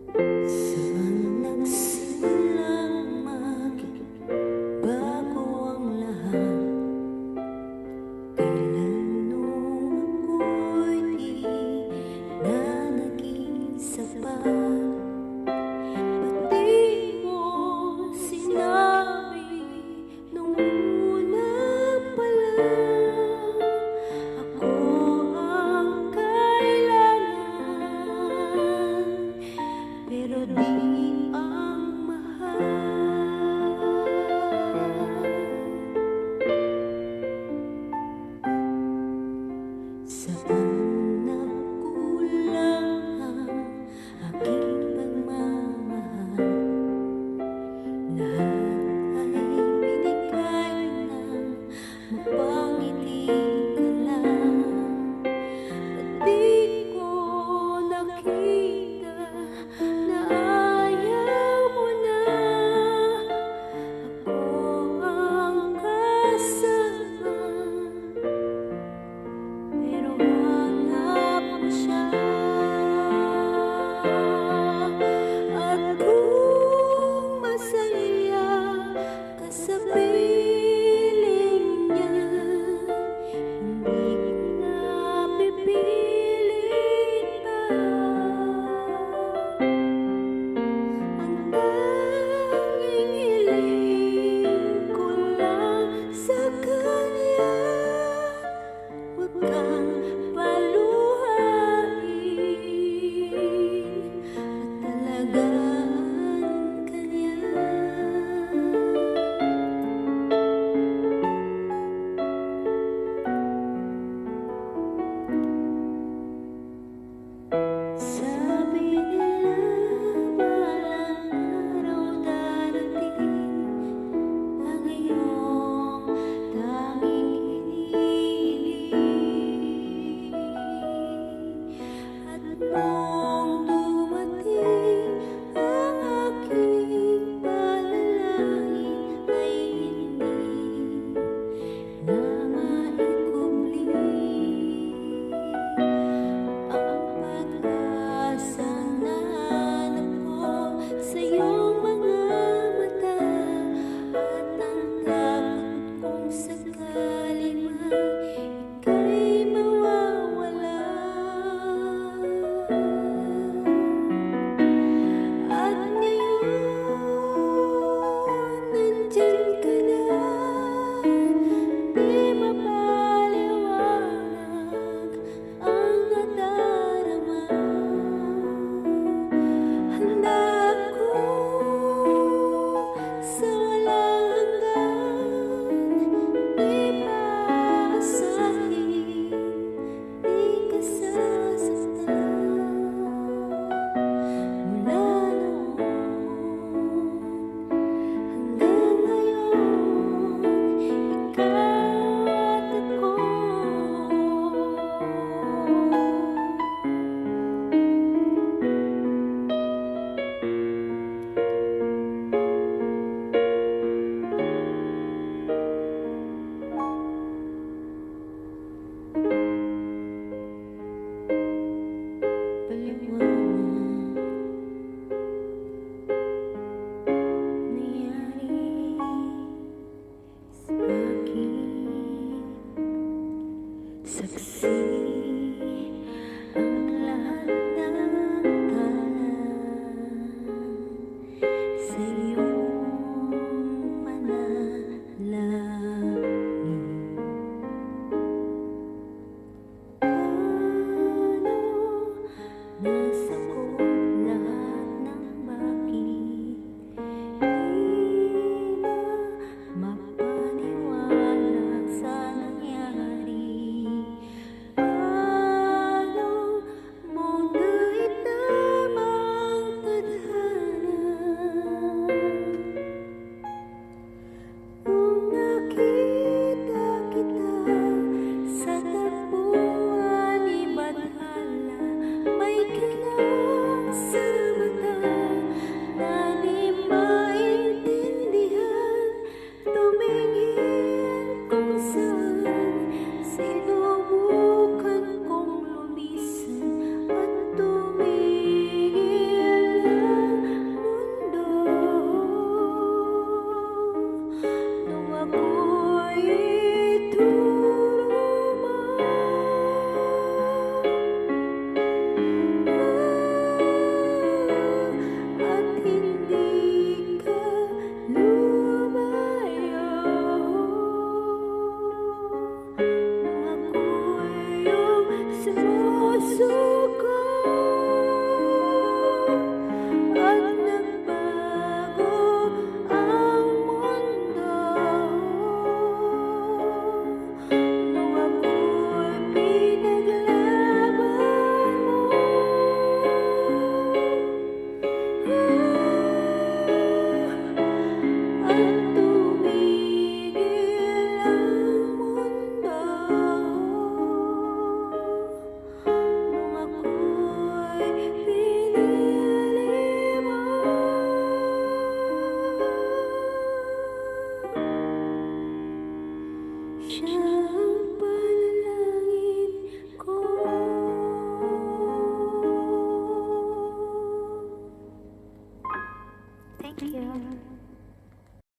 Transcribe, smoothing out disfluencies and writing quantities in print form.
Saan nagsimulang magbago ang lahat? Kailan nung ako'y di na naging sapat? Ba't di mo sinabi nung una pa lang? Ako ang kailangan, pero di ang mahal. Saan nagkulang ang aking pagmamahal? Lahat ay binigay nang mapangiti ka lang. Ba't di ko nakita na ayaw mo na? Ako ang kasama, pero hanap mo siya. At kung masaya ka sa piling niya, hindi ko na pipilit pa. Ang tanging hiling ko lang sa kanya, huwag kang paluhain at talaga